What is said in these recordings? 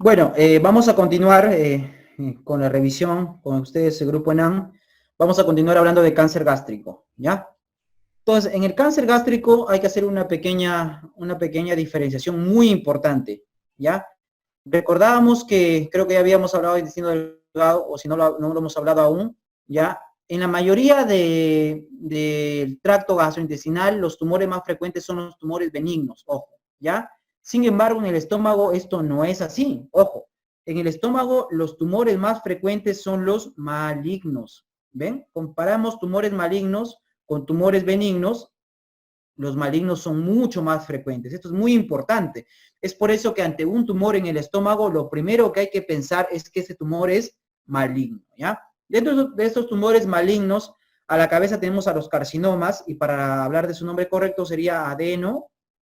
Bueno, vamos a continuar con la revisión con ustedes, el grupo ENAM. Vamos a continuar hablando de cáncer gástrico, ¿ya? Entonces, en el cáncer gástrico hay que hacer una pequeña diferenciación muy importante, ¿ya? Recordábamos que creo que ya habíamos hablado del intestino delgado, o si no no lo hemos hablado aún, ¿ya? En la mayoría del tracto gastrointestinal, los tumores más frecuentes son los tumores benignos, ojo, ¿ya? Sin embargo, en el estómago esto no es así, ojo. En el estómago, los tumores más frecuentes son los malignos, ¿ven? Comparamos tumores malignos con tumores benignos, los malignos son mucho más frecuentes. Esto es muy importante. Es por eso que ante un tumor en el estómago, lo primero que hay que pensar es que ese tumor es maligno, ¿ya? Dentro de estos tumores malignos, a la cabeza tenemos a los carcinomas, y para hablar de su nombre correcto sería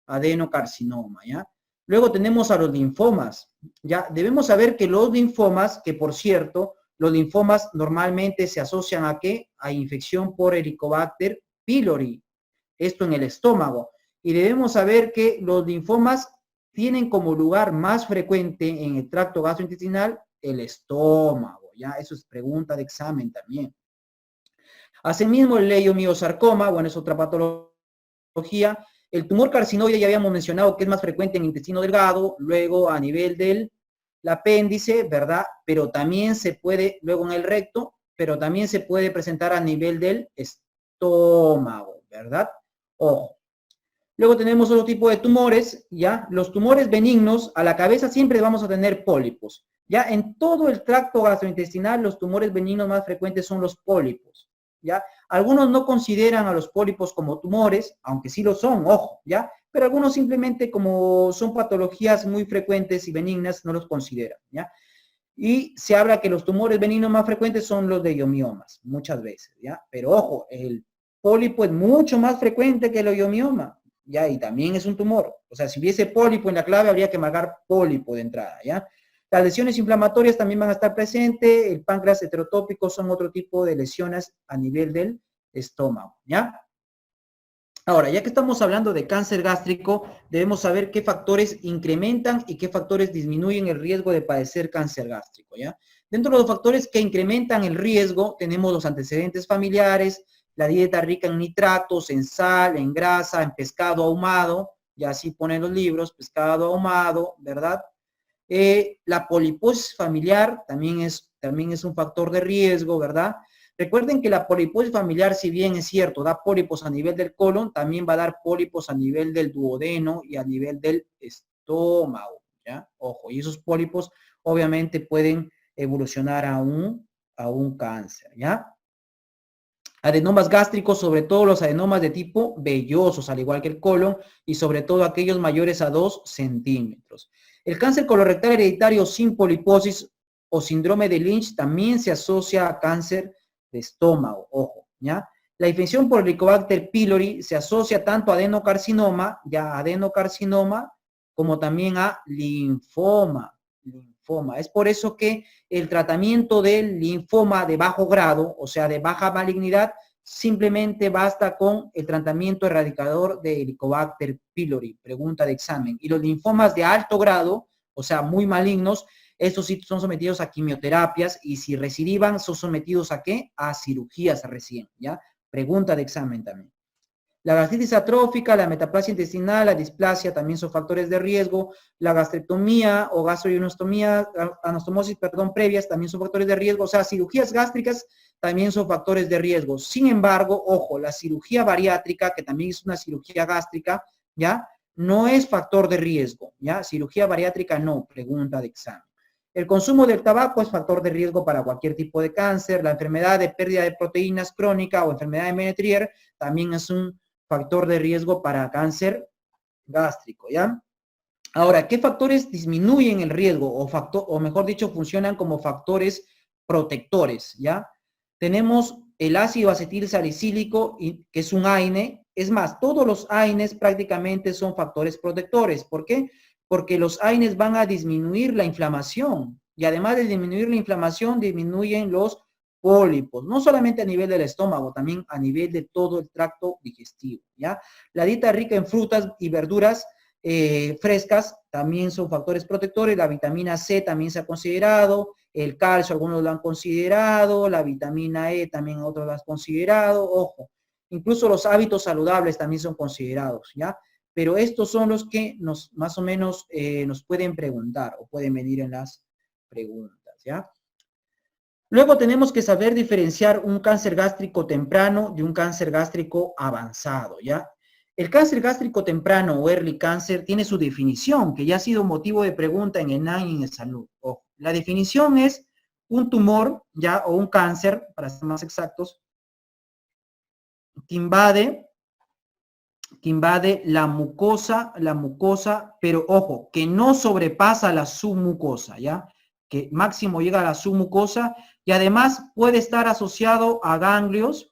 adenocarcinoma, ¿ya? Luego tenemos a los linfomas, ¿ya? Debemos saber que los linfomas, que por cierto, los linfomas normalmente se asocian ¿a qué? A infección por Helicobacter pylori, esto en el estómago. Y debemos saber que los linfomas tienen como lugar más frecuente en el tracto gastrointestinal el estómago, ¿ya? Eso es pregunta de examen también. Asimismo, el leiomiosarcoma, bueno, es otra patología. El tumor carcinoide ya habíamos mencionado que es más frecuente en el intestino delgado, luego a nivel del apéndice, ¿verdad? Pero también se puede, luego en el recto, pero también se puede presentar a nivel del estómago, ¿verdad? Ojo. Luego tenemos otro tipo de tumores, ¿ya? Los tumores benignos, a la cabeza siempre vamos a tener pólipos. Ya en todo el tracto gastrointestinal, los tumores benignos más frecuentes son los pólipos, ¿ya? Algunos no consideran a los pólipos como tumores, aunque sí lo son, ojo, ¿ya? Pero algunos simplemente, como son patologías muy frecuentes y benignas, no los consideran, ¿ya? Y se habla que los tumores benignos más frecuentes son los de leomiomas, muchas veces, ¿ya? Pero ojo, el pólipo es mucho más frecuente que el leomioma, ¿ya? Y también es un tumor. O sea, si hubiese pólipo en la clave, habría que marcar pólipo de entrada, ¿ya? Las lesiones inflamatorias también van a estar presentes. El páncreas heterotópico son otro tipo de lesiones a nivel del estómago, ¿ya? Ahora, ya que estamos hablando de cáncer gástrico, debemos saber qué factores incrementan y qué factores disminuyen el riesgo de padecer cáncer gástrico, ¿ya? Dentro de los factores que incrementan el riesgo, tenemos los antecedentes familiares, la dieta rica en nitratos, en sal, en grasa, en pescado ahumado, ya así ponen los libros, pescado ahumado, ¿verdad? La poliposis familiar también es un factor de riesgo, ¿verdad? Recuerden que la poliposis familiar, si bien es cierto, da pólipos a nivel del colon, también va a dar pólipos a nivel del duodeno y a nivel del estómago, ¿ya? Ojo, y esos pólipos obviamente pueden evolucionar a un cáncer, ¿ya? Adenomas gástricos, sobre todo los adenomas de tipo vellosos, al igual que el colon, y sobre todo aquellos mayores a 2 centímetros. El cáncer colorectal hereditario sin poliposis o síndrome de Lynch también se asocia a cáncer de estómago, ojo, ¿ya? La infección por Helicobacter pylori se asocia tanto a adenocarcinoma, como también a linfoma. Es por eso que el tratamiento del linfoma de bajo grado, o sea, de baja malignidad, simplemente basta con el tratamiento erradicador de Helicobacter pylori, pregunta de examen. Y los linfomas de alto grado, o sea, muy malignos, estos sí son sometidos a quimioterapias, y si recidivan, son sometidos ¿a qué? A cirugías recién, ¿ya? Pregunta de examen también. La gastritis atrófica, la metaplasia intestinal, la displasia también son factores de riesgo. La gastrectomía o gastroionostomía, anastomosis, perdón, previas también son factores de riesgo. O sea, cirugías gástricas también son factores de riesgo. Sin embargo, ojo, la cirugía bariátrica, que también es una cirugía gástrica, ¿ya? No es factor de riesgo, ¿ya? Cirugía bariátrica no, pregunta de examen. El consumo del tabaco es factor de riesgo para cualquier tipo de cáncer. La enfermedad de pérdida de proteínas crónica o enfermedad de Menetrier también es un factor de riesgo para cáncer gástrico, ¿ya? Ahora, ¿qué factores disminuyen el riesgo o mejor dicho, funcionan como factores protectores, ¿ya? Tenemos el ácido acetil salicílico, que es un AINE. Es más, todos los AINES prácticamente son factores protectores. ¿Por qué? Porque los AINES van a disminuir la inflamación, y además de disminuir la inflamación, disminuyen los pólipos, no solamente a nivel del estómago, también a nivel de todo el tracto digestivo, ¿ya? La dieta rica en frutas y verduras frescas también son factores protectores, la vitamina C también se ha considerado, el calcio algunos lo han considerado, la vitamina E también otros lo han considerado, ojo, incluso los hábitos saludables también son considerados, ¿ya? Pero estos son los que más o menos nos pueden preguntar o pueden venir en las preguntas, ¿ya? Luego tenemos que saber diferenciar un cáncer gástrico temprano de un cáncer gástrico avanzado, ¿ya? El cáncer gástrico temprano o early cancer tiene su definición, que ya ha sido motivo de pregunta en ENAM y en Salud. Ojo, la definición es un tumor, ¿ya? O un cáncer, para ser más exactos, que invade la mucosa, pero ojo, que no sobrepasa la submucosa, ¿ya? Que máximo llega a la submucosa y además puede estar asociado a ganglios,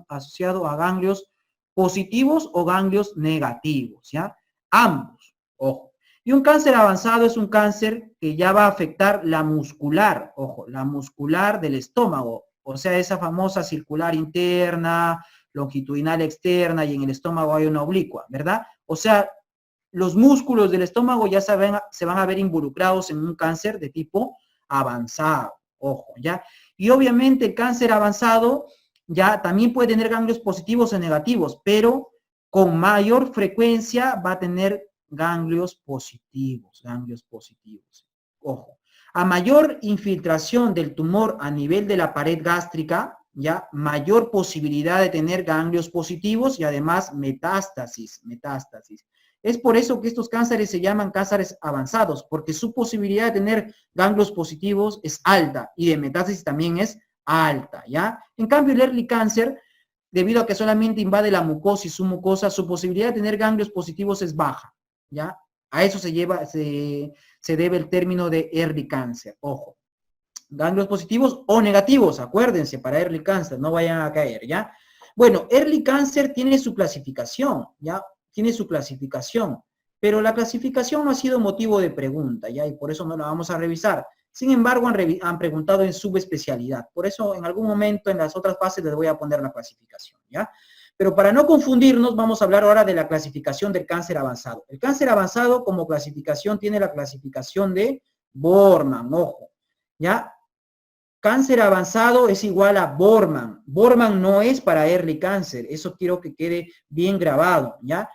asociado a ganglios positivos o ganglios negativos, ¿ya? Ambos, ojo. Y un cáncer avanzado es un cáncer que ya va a afectar la muscular, ojo, la muscular del estómago, o sea, esa famosa circular interna, longitudinal externa y en el estómago hay una oblicua, ¿verdad? O sea, los músculos del estómago ya se van a ver involucrados en un cáncer de tipo avanzado, ojo, ¿ya? Y obviamente el cáncer avanzado ya también puede tener ganglios positivos o negativos, pero con mayor frecuencia va a tener ganglios positivos, ojo. A mayor infiltración del tumor a nivel de la pared gástrica, ya mayor posibilidad de tener ganglios positivos y además metástasis. Es por eso que estos cánceres se llaman cánceres avanzados, porque su posibilidad de tener ganglios positivos es alta y de metástasis también es alta, ¿ya? En cambio, el early cáncer, debido a que solamente invade la mucosa y su mucosa, su posibilidad de tener ganglios positivos es baja, ¿ya? A eso se debe el término de early cáncer, ojo. Ganglios positivos o negativos, acuérdense, para early cáncer, no vayan a caer, ¿ya? Bueno, early cáncer tiene su clasificación, ¿ya? Tiene su clasificación, pero la clasificación no ha sido motivo de pregunta, ¿ya? Y por eso no la vamos a revisar. Sin embargo, han preguntado en subespecialidad. Por eso, en algún momento, en las otras fases, les voy a poner la clasificación, ¿ya? Pero para no confundirnos, vamos a hablar ahora de la clasificación del cáncer avanzado. El cáncer avanzado, como clasificación, tiene la clasificación de Borman, ojo, ¿ya? Cáncer avanzado es igual a Borman. Borman no es para early cáncer. Eso quiero que quede bien grabado, ¿ya?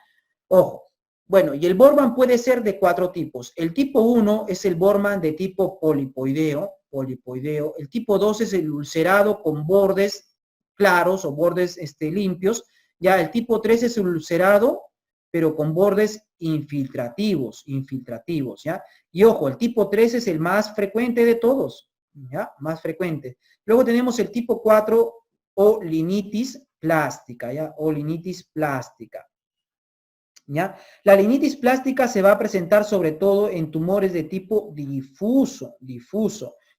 Ojo. Bueno, y el Borman puede ser de 4 tipos. El tipo 1 es el Borman de tipo polipoideo. El tipo 2 es el ulcerado con bordes claros o bordes limpios. Ya el tipo 3 es el ulcerado, pero con bordes infiltrativos, ¿ya? Y ojo, el tipo 3 es el más frecuente de todos, ¿ya? Más frecuente. Luego tenemos el tipo 4 o linitis plástica, ¿ya? O linitis plástica, ¿ya? La linitis plástica se va a presentar sobre todo en tumores de tipo difuso,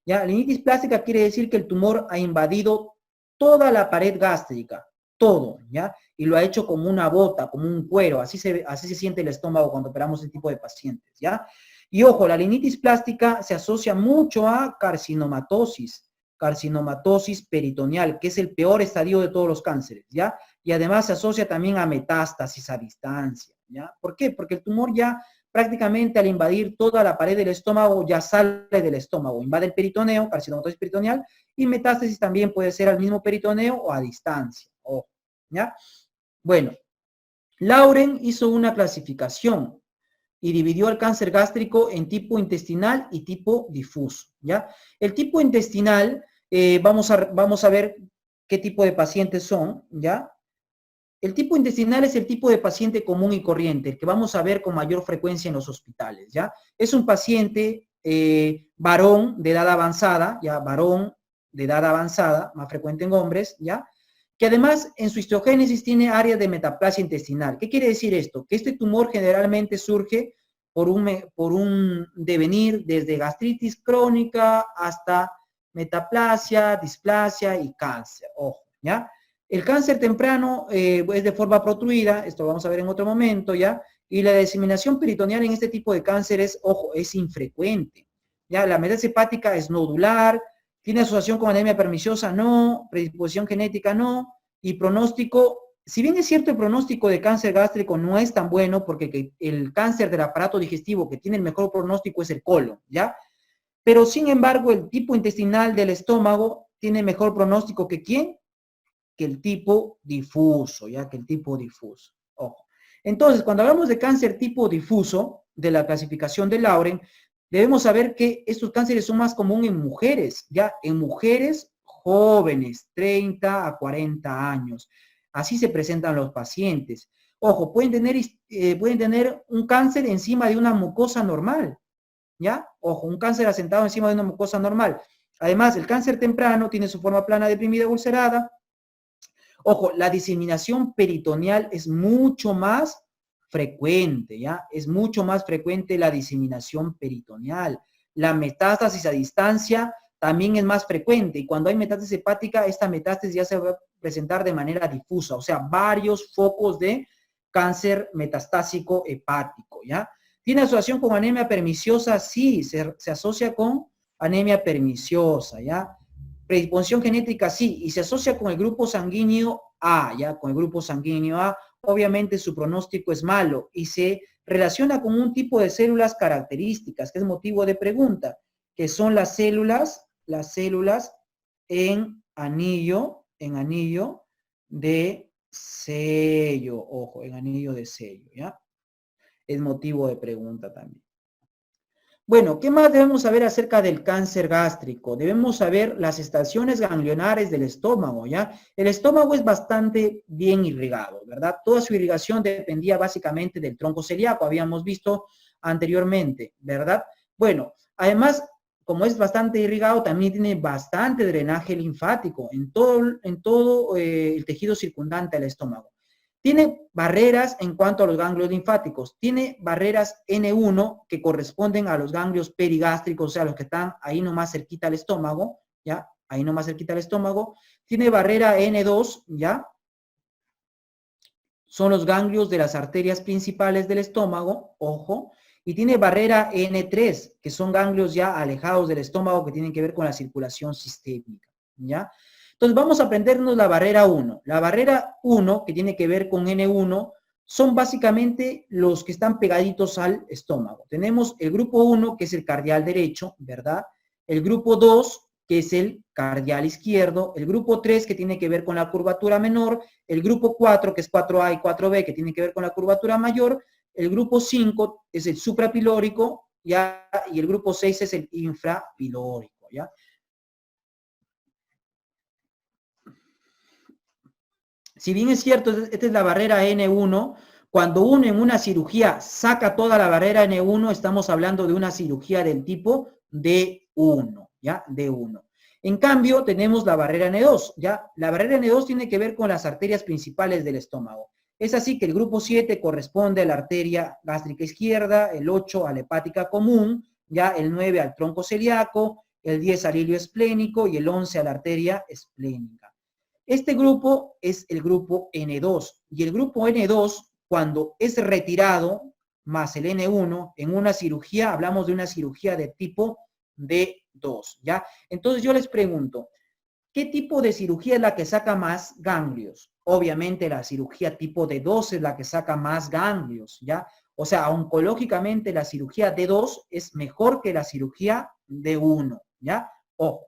¿ya? Linitis plástica quiere decir que el tumor ha invadido toda la pared gástrica, todo, ¿ya? Y lo ha hecho como una bota, como un cuero, así se siente el estómago cuando operamos este tipo de pacientes, ¿ya? Y ojo, la linitis plástica se asocia mucho a carcinomatosis peritoneal, que es el peor estadio de todos los cánceres, ¿ya? Y además se asocia también a metástasis a distancia, ¿ya? ¿Por qué? Porque el tumor ya prácticamente al invadir toda la pared del estómago ya sale del estómago, invade el peritoneo, carcinomatosis peritoneal, y metástasis también puede ser al mismo peritoneo o a distancia, ojo, ¿ya? Bueno, Lauren hizo una clasificación y dividió el cáncer gástrico en tipo intestinal y tipo difuso, ¿ya? El tipo intestinal, vamos a ver qué tipo de pacientes son, ¿ya? El tipo intestinal es el tipo de paciente común y corriente, el que vamos a ver con mayor frecuencia en los hospitales, ¿ya? Es un paciente varón de edad avanzada, ¿ya? Varón de edad avanzada, más frecuente en hombres, ¿ya? Que además en su histogénesis tiene área de metaplasia intestinal. ¿Qué quiere decir esto? Que este tumor generalmente surge por un devenir desde gastritis crónica hasta metaplasia, displasia y cáncer, ojo, ¿ya? El cáncer temprano es de forma protruida, esto lo vamos a ver en otro momento, ¿ya? Y la diseminación peritoneal en este tipo de cánceres, ojo, es infrecuente, ¿ya? La metástasis hepática es nodular, ¿tiene asociación con anemia perniciosa? No. ¿Predisposición genética? No. Y pronóstico si bien es cierto el pronóstico de cáncer gástrico no es tan bueno, porque el cáncer del aparato digestivo que tiene el mejor pronóstico es el colon, ¿ya? Pero sin embargo, el tipo intestinal del estómago tiene mejor pronóstico que ¿quién? Que el tipo difuso, ¿ya? Que el tipo difuso. Ojo. Entonces, cuando hablamos de cáncer tipo difuso, de la clasificación de Lauren, debemos saber que estos cánceres son más comunes en mujeres, ¿ya? En mujeres jóvenes, 30 a 40 años. Así se presentan los pacientes. Ojo, pueden tener un cáncer encima de una mucosa normal, ¿ya? Ojo, un cáncer asentado encima de una mucosa normal. Además, el cáncer temprano tiene su forma plana, deprimida, ulcerada. Ojo, la diseminación peritoneal es mucho más frecuente, ¿ya? Es mucho más frecuente la diseminación peritoneal. La metástasis a distancia también es más frecuente, y cuando hay metástasis hepática, esta metástasis ya se va a presentar de manera difusa, o sea, varios focos de cáncer metastásico hepático, ¿ya? ¿Tiene asociación con anemia perniciosa? Sí, se asocia con anemia perniciosa, ¿ya? Predisposición genética, sí, y se asocia con el grupo sanguíneo A, ¿ya? Con el grupo sanguíneo A, obviamente su pronóstico es malo y se relaciona con un tipo de células características, que es motivo de pregunta, que son las células en anillo de sello, ojo, en anillo de sello, ¿ya? Es motivo de pregunta también. Bueno, ¿qué más debemos saber acerca del cáncer gástrico? Debemos saber las estaciones ganglionares del estómago, ¿ya? El estómago es bastante bien irrigado, ¿verdad? Toda su irrigación dependía básicamente del tronco celíaco, habíamos visto anteriormente, ¿verdad? Bueno, además, como es bastante irrigado, también tiene bastante drenaje linfático en todo el tejido circundante al estómago. Tiene barreras en cuanto a los ganglios linfáticos. Tiene barreras N1 que corresponden a los ganglios perigástricos, o sea, los que están ahí nomás cerquita al estómago, ¿ya? Ahí nomás cerquita al estómago. Tiene barrera N2, ¿ya? Son los ganglios de las arterias principales del estómago, ojo. Y tiene barrera N3, que son ganglios ya alejados del estómago que tienen que ver con la circulación sistémica, ¿ya? Entonces vamos a aprendernos la barrera 1. La barrera 1, que tiene que ver con N1, son básicamente los que están pegaditos al estómago. Tenemos el grupo 1, que es el cardial derecho, ¿verdad? El grupo 2, que es el cardial izquierdo. El grupo 3, que tiene que ver con la curvatura menor. El grupo 4, que es 4A y 4B, que tiene que ver con la curvatura mayor. El grupo 5 es el suprapilórico, ¿ya? Y el grupo 6 es el infrapilórico, ¿ya? Si bien es cierto, esta es la barrera N1, cuando uno en una cirugía saca toda la barrera N1, estamos hablando de una cirugía del tipo D1, ¿ya? D1. En cambio, tenemos la barrera N2, ¿ya? La barrera N2 tiene que ver con las arterias principales del estómago. Es así que el grupo 7 corresponde a la arteria gástrica izquierda, el 8 a la hepática común, ya el 9 al tronco celíaco, el 10 al hilio esplénico y el 11 a la arteria esplénica. Este grupo es el grupo N2 y el grupo N2, cuando es retirado más el N1 en una cirugía, hablamos de una cirugía de tipo D2, ¿ya? Entonces yo les pregunto, ¿qué tipo de cirugía es la que saca más ganglios? Obviamente la cirugía tipo D2 es la que saca más ganglios, ¿ya? O sea, oncológicamente la cirugía D2 es mejor que la cirugía D1, ¿ya? Ojo.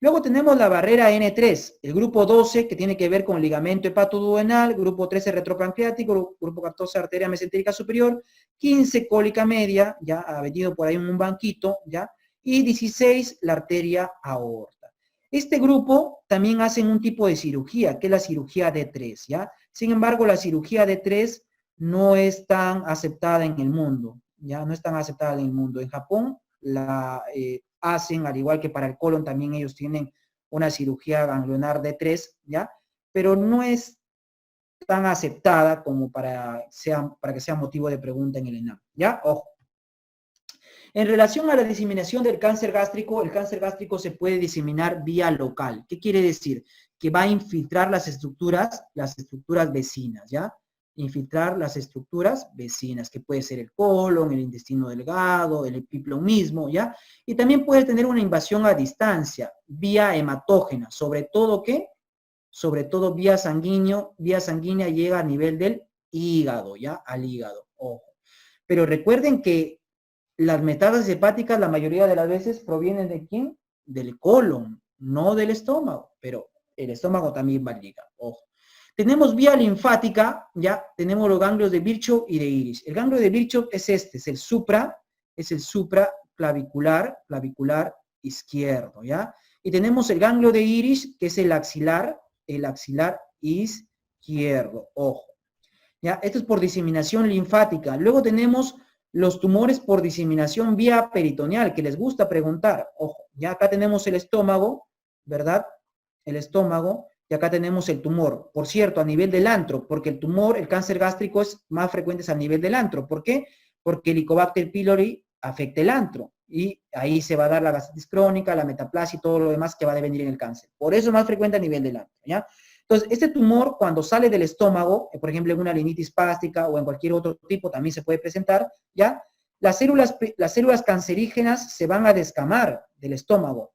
Luego tenemos la barrera N3, el grupo 12, que tiene que ver con ligamento hepatoduodenal, grupo 13 retropancreático, grupo 14 arteria mesentérica superior, 15 cólica media, ya ha venido por ahí en un banquito, ya, y 16 la arteria aorta. Este grupo también hacen un tipo de cirugía, que es la cirugía D3, ya. Sin embargo, la cirugía D3 no es tan aceptada en el mundo, ya, no es tan aceptada en el mundo. En Japón, hacen, al igual que para el colon, también ellos tienen una cirugía ganglionar de 3, ¿ya? Pero no es tan aceptada como para que sea motivo de pregunta en el ENAM, ¿ya? Ojo. En relación a la diseminación del cáncer gástrico, el cáncer gástrico se puede diseminar vía local. ¿Qué quiere decir? Que va a infiltrar las estructuras vecinas, ¿ya? Infiltrar las estructuras vecinas, que puede ser el colon, el intestino delgado, el epiplon mismo, ¿ya? Y también puede tener una invasión a distancia, vía hematógena, sobre todo, ¿qué? sobre todo vía sanguínea llega a nivel del hígado, ¿ya? Al hígado, ojo. Pero recuerden que las metástasis hepáticas la mayoría de las veces provienen ¿de quién? Del colon, no del estómago, pero el estómago también va al hígado, ojo. Tenemos vía linfática, ya tenemos los ganglios de Virchow y de Iris. El ganglio de Virchow es este, es el supraclavicular izquierdo, ¿ya? Y tenemos el ganglio de Iris, que es el axilar izquierdo, ojo. ¿Ya? Esto es por diseminación linfática. Luego tenemos los tumores por diseminación vía peritoneal, que les gusta preguntar. Ojo, ya acá tenemos el estómago, ¿verdad? El estómago, y acá tenemos el tumor. Por cierto, a nivel del antro, porque el tumor, el cáncer gástrico es más frecuente a nivel del antro. ¿Por qué? Porque el Helicobacter pylori afecta el antro, y ahí se va a dar la gastritis crónica, la metaplasia y todo lo demás que va a devenir en el cáncer. Por eso es más frecuente a nivel del antro, ¿ya? Entonces, este tumor, cuando sale del estómago, por ejemplo, en una rinitis plástica o en cualquier otro tipo, también se puede presentar, ¿ya? Las células cancerígenas se van a descamar del estómago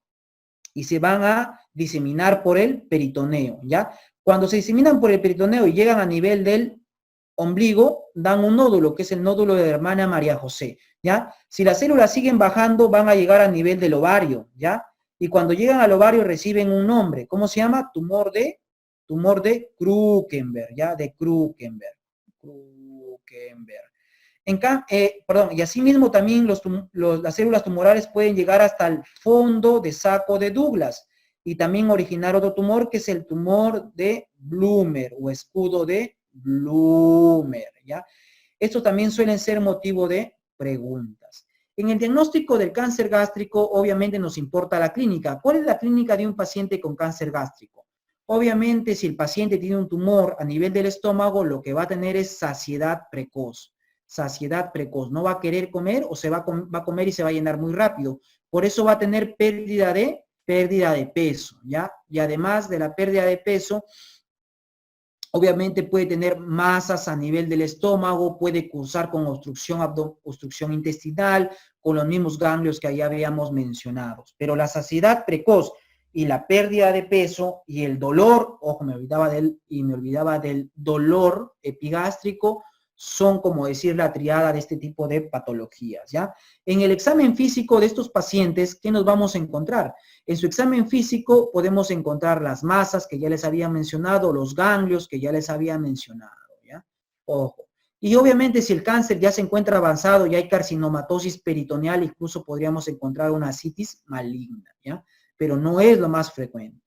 y se van a diseminar por el peritoneo, ¿ya? Cuando se diseminan por el peritoneo y llegan a nivel del ombligo, dan un nódulo, que es el nódulo de la hermana María José, ¿ya? Si las células siguen bajando, van a llegar a nivel del ovario, ¿ya? Y cuando llegan al ovario reciben un nombre, ¿cómo se llama? Tumor de Krukenberg, ¿ya? De Krukenberg. Y asimismo también las células tumorales pueden llegar hasta el fondo de saco de Douglas y también originar otro tumor que es el tumor de Blumer o escudo de Blumer, ¿ya? Estos también suelen ser motivo de preguntas. En el diagnóstico del cáncer gástrico, obviamente nos importa la clínica. ¿Cuál es la clínica de un paciente con cáncer gástrico? Obviamente, si el paciente tiene un tumor a nivel del estómago, lo que va a tener es saciedad precoz. Saciedad precoz. No va a querer comer o va a comer y se va a llenar muy rápido. Por eso va a tener pérdida de peso, ¿ya? Y además de la pérdida de peso, obviamente puede tener masas a nivel del estómago, puede cursar con obstrucción intestinal, con los mismos ganglios que ya habíamos mencionado. Pero la saciedad precoz y la pérdida de peso y el dolor, ojo, me olvidaba del dolor epigástrico, son como decir la triada de este tipo de patologías, ¿ya? En el examen físico de estos pacientes, ¿qué nos vamos a encontrar? En su examen físico podemos encontrar las masas que ya les había mencionado, los ganglios que ya les había mencionado, ¿ya? Ojo. Y obviamente si el cáncer ya se encuentra avanzado y hay carcinomatosis peritoneal, incluso podríamos encontrar una ascitis maligna, ¿ya? Pero no es lo más frecuente.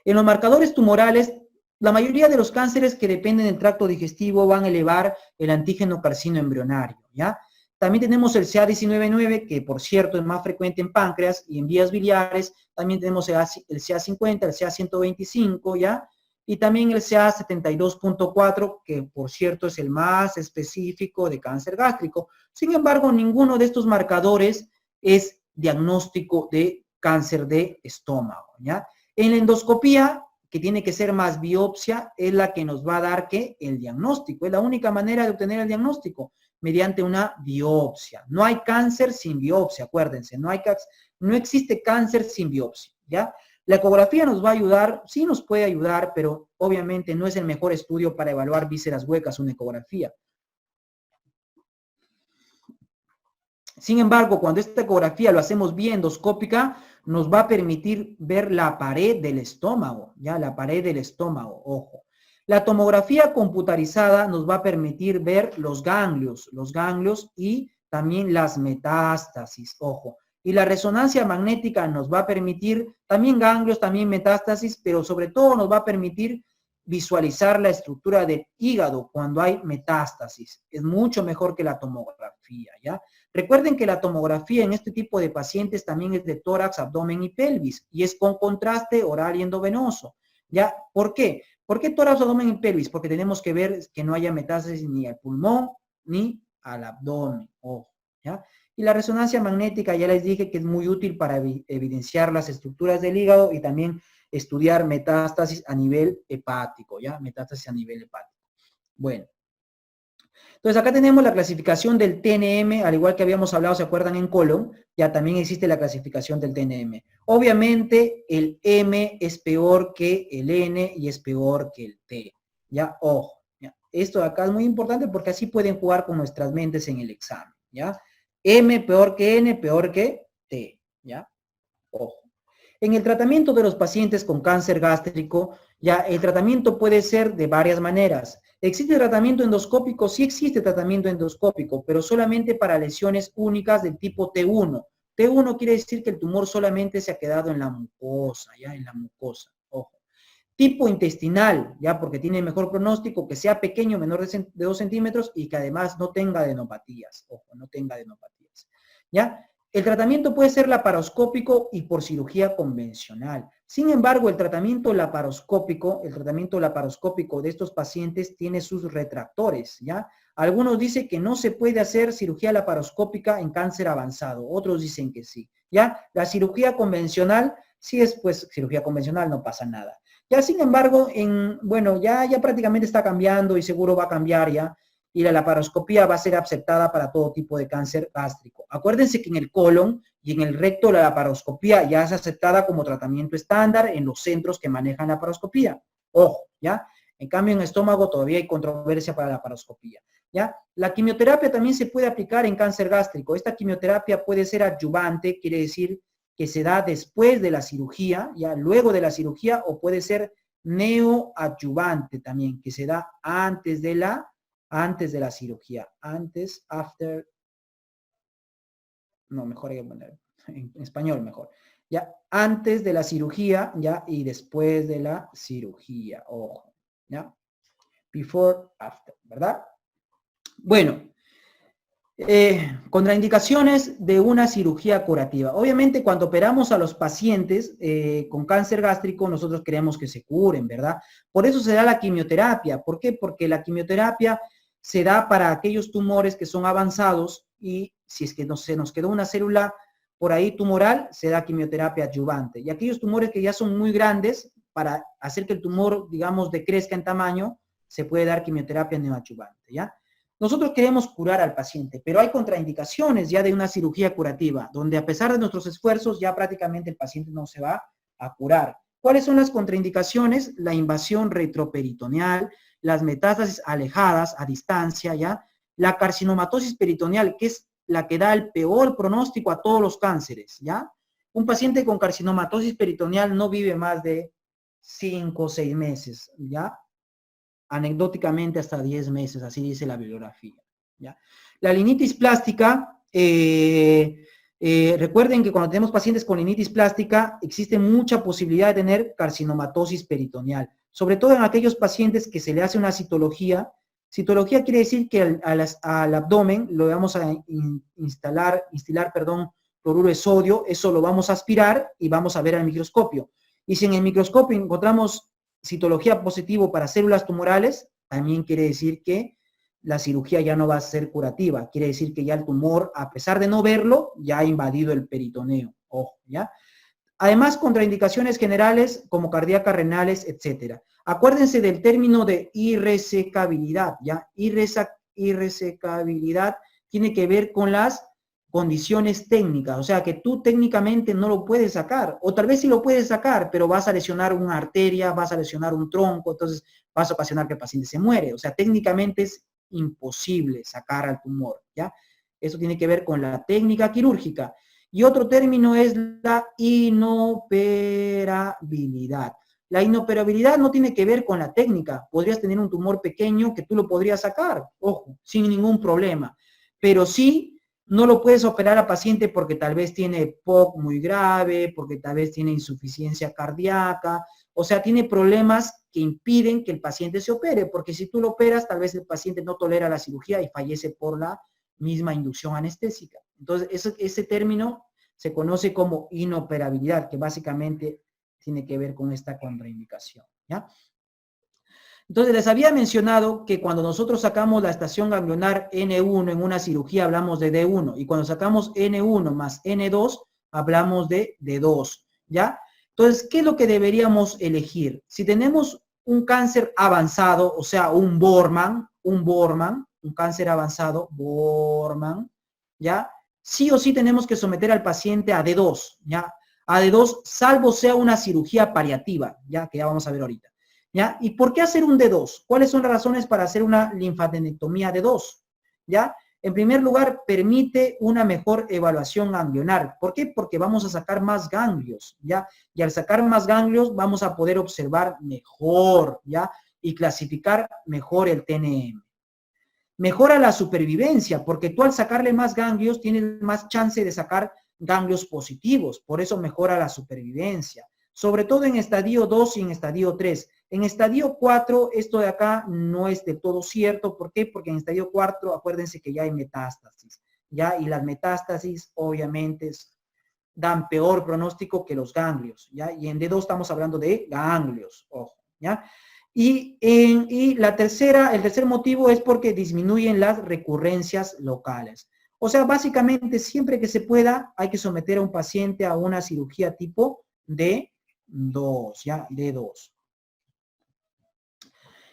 En los marcadores tumorales, la mayoría de los cánceres que dependen del tracto digestivo van a elevar el antígeno carcino embrionario, ¿ya? También tenemos el CA19-9, que por cierto es más frecuente en páncreas y en vías biliares. También tenemos el CA50, el CA125, ¿ya? Y también el CA72.4, que por cierto es el más específico de cáncer gástrico. Sin embargo, ninguno de estos marcadores es diagnóstico de cáncer de estómago, ¿ya? En la endoscopía, que tiene que ser más biopsia, es la que nos va a dar ¿qué? El diagnóstico. Es la única manera de obtener el diagnóstico, mediante una biopsia. No hay cáncer sin biopsia, acuérdense, no existe cáncer sin biopsia, ¿ya? La ecografía nos va a ayudar, sí nos puede ayudar, pero obviamente no es el mejor estudio para evaluar vísceras huecas, una ecografía. Sin embargo, cuando esta ecografía lo hacemos vía endoscópica, nos va a permitir ver la pared del estómago, ¿ya? La pared del estómago, ojo. La tomografía computarizada nos va a permitir ver los ganglios y también las metástasis, ojo. Y la resonancia magnética nos va a permitir también ganglios, también metástasis, pero sobre todo nos va a permitir visualizar la estructura del hígado cuando hay metástasis. Es mucho mejor que la tomografía, ¿ya? Recuerden que la tomografía en este tipo de pacientes también es de tórax, abdomen y pelvis, y es con contraste oral y endovenoso, ¿ya? ¿Por qué? ¿Por qué tórax, abdomen y pelvis? Porque tenemos que ver que no haya metástasis ni al pulmón ni al abdomen, ojo, ¿ya? Y la resonancia magnética, ya les dije que es muy útil para evidenciar las estructuras del hígado y también estudiar metástasis a nivel hepático, ¿ya? Metástasis a nivel hepático. Bueno. Entonces acá tenemos la clasificación del TNM, al igual que habíamos hablado, ¿se acuerdan en colon? Ya también existe la clasificación del TNM. Obviamente el M es peor que el N y es peor que el T. Ya, ojo. ¿Ya? Esto de acá es muy importante porque así pueden jugar con nuestras mentes en el examen. ¿Ya? M peor que N, peor que T. ¿Ya? Ojo. En el tratamiento de los pacientes con cáncer gástrico, ya el tratamiento puede ser de varias maneras. ¿Existe tratamiento endoscópico? Sí existe tratamiento endoscópico, pero solamente para lesiones únicas del tipo T1. T1 quiere decir que el tumor solamente se ha quedado en la mucosa, ya en la mucosa. Ojo. Tipo intestinal, ya porque tiene mejor pronóstico, que sea pequeño, menor de 2 centímetros y que además no tenga adenopatías. Ojo, no tenga adenopatías. ¿Ya? El tratamiento puede ser laparoscópico y por cirugía convencional. Sin embargo, el tratamiento laparoscópico de estos pacientes tiene sus retractores, ¿ya? Algunos dicen que no se puede hacer cirugía laparoscópica en cáncer avanzado, otros dicen que sí, ¿ya? La cirugía convencional, sí es pues cirugía convencional, no pasa nada. Ya, sin embargo, bueno, ya prácticamente está cambiando y seguro va a cambiar ya, y la laparoscopía va a ser aceptada para todo tipo de cáncer gástrico. Acuérdense que en el colon y en el recto la laparoscopía ya es aceptada como tratamiento estándar en los centros que manejan laparoscopía. Ojo, ¿ya? En cambio, en estómago todavía hay controversia para la laparoscopía, ¿ya? La quimioterapia también se puede aplicar en cáncer gástrico. Esta quimioterapia puede ser adyuvante, quiere decir que se da después de la cirugía, ya luego de la cirugía, o puede ser neoadyuvante también, que se da antes de la cirugía, mejor hay que poner en español mejor, ya, antes de la cirugía, ya, y después de la cirugía, ojo, ya, before, after, ¿verdad? Bueno, contraindicaciones de una cirugía curativa. Obviamente, cuando operamos a los pacientes con cáncer gástrico, nosotros queremos que se curen, ¿verdad? Por eso se da la quimioterapia. ¿Por qué? Porque la quimioterapia se da para aquellos tumores que son avanzados y si es que se nos quedó una célula por ahí tumoral, se da quimioterapia adyuvante. Y aquellos tumores que ya son muy grandes, para hacer que el tumor, digamos, decrezca en tamaño, se puede dar quimioterapia neoadyuvante, ¿ya? Nosotros queremos curar al paciente, pero hay contraindicaciones ya de una cirugía curativa, donde a pesar de nuestros esfuerzos ya prácticamente el paciente no se va a curar. ¿Cuáles son las contraindicaciones? La invasión retroperitoneal, las metástasis alejadas a distancia, ¿ya? La carcinomatosis peritoneal, que es la que da el peor pronóstico a todos los cánceres, ¿ya? Un paciente con carcinomatosis peritoneal no vive más de 5 o 6 meses, ¿ya? Anecdóticamente hasta 10 meses, así dice la bibliografía, ¿ya? La linitis plástica, recuerden que cuando tenemos pacientes con linitis plástica, existe mucha posibilidad de tener carcinomatosis peritoneal, sobre todo en aquellos pacientes que se le hace una citología. Citología quiere decir que al abdomen lo vamos a instilar cloruro de sodio, eso lo vamos a aspirar y vamos a ver al microscopio. Y si en el microscopio encontramos citología positivo para células tumorales, también quiere decir que la cirugía ya no va a ser curativa. Quiere decir que ya el tumor, a pesar de no verlo, ya ha invadido el peritoneo. Ojo, ¿ya? Además, contraindicaciones generales como cardíacas, renales, etcétera. Acuérdense del término de irresecabilidad, ¿ya? Irresecabilidad tiene que ver con las condiciones técnicas, o sea que tú técnicamente no lo puedes sacar, o tal vez sí lo puedes sacar, pero vas a lesionar una arteria, vas a lesionar un tronco, entonces vas a ocasionar que el paciente se muere, o sea, técnicamente es imposible sacar al tumor, ¿ya? Eso tiene que ver con la técnica quirúrgica. Y otro término es la inoperabilidad. La inoperabilidad no tiene que ver con la técnica, podrías tener un tumor pequeño que tú lo podrías sacar, ojo, sin ningún problema, pero sí no lo puedes operar al paciente porque tal vez tiene POC muy grave, porque tal vez tiene insuficiencia cardíaca, o sea, tiene problemas que impiden que el paciente se opere, porque si tú lo operas, tal vez el paciente no tolera la cirugía y fallece por la misma inducción anestésica. Entonces, ese término se conoce como inoperabilidad, que básicamente tiene que ver con esta contraindicación, ¿ya? Entonces, les había mencionado que cuando nosotros sacamos la estación ganglionar N1 en una cirugía hablamos de D1 y cuando sacamos N1 más N2 hablamos de D2, ¿ya? Entonces, ¿qué es lo que deberíamos elegir? Si tenemos un cáncer avanzado, o sea, un Bormann, un cáncer avanzado, Bormann, ¿ya? Sí o sí tenemos que someter al paciente a D2, ¿ya? A D2, salvo sea una cirugía paliativa, ¿ya? Que ya vamos a ver ahorita, ¿ya? ¿Y por qué hacer un D2? ¿Cuáles son las razones para hacer una linfadenectomía D2? ¿Ya? En primer lugar, permite una mejor evaluación ganglionar. ¿Por qué? Porque vamos a sacar más ganglios, ¿ya? Y al sacar más ganglios vamos a poder observar mejor, ¿ya? Y clasificar mejor el TNM. Mejora la supervivencia, porque tú al sacarle más ganglios tienes más chance de sacar ganglios positivos, por eso mejora la supervivencia, sobre todo en estadio 2 y en estadio 3. En estadio 4, esto de acá no es de todo cierto, ¿por qué? Porque en estadio 4, acuérdense que ya hay metástasis, ¿ya? Y las metástasis, obviamente, dan peor pronóstico que los ganglios, ¿ya? Y en D2 estamos hablando de ganglios, ojo, ¿ya? Y el tercer motivo es porque disminuyen las recurrencias locales. O sea, básicamente, siempre que se pueda, hay que someter a un paciente a una cirugía tipo D2, ¿ya? D2.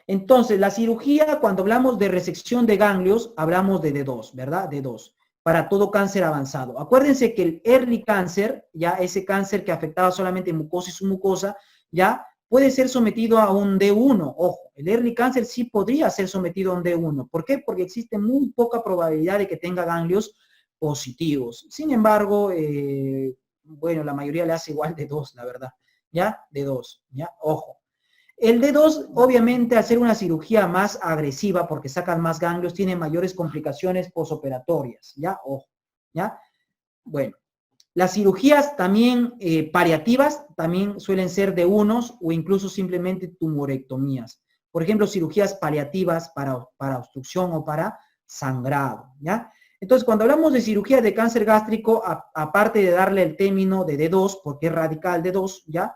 Entonces, la cirugía, cuando hablamos de resección de ganglios, hablamos de D2, ¿verdad? D2, para todo cáncer avanzado. Acuérdense que el early cáncer, ya ese cáncer que afectaba solamente mucosa y submucosa, ya puede ser sometido a un D1. Ojo, el early cáncer sí podría ser sometido a un D1. ¿Por qué? Porque existe muy poca probabilidad de que tenga ganglios positivos. Sin embargo, bueno, la mayoría le hace igual D2, la verdad. ¿Ya? D2, ¿ya? Ojo. El D2, obviamente, al ser una cirugía más agresiva, porque sacan más ganglios, tiene mayores complicaciones posoperatorias, ¿ya? Ojo, ¿ya? Bueno, las cirugías también paliativas también suelen ser de unos o incluso simplemente tumorectomías. Por ejemplo, cirugías paliativas para obstrucción o para sangrado, ¿ya? Entonces, cuando hablamos de cirugía de cáncer gástrico, aparte de darle el término de D2, porque es radical D2, ¿ya?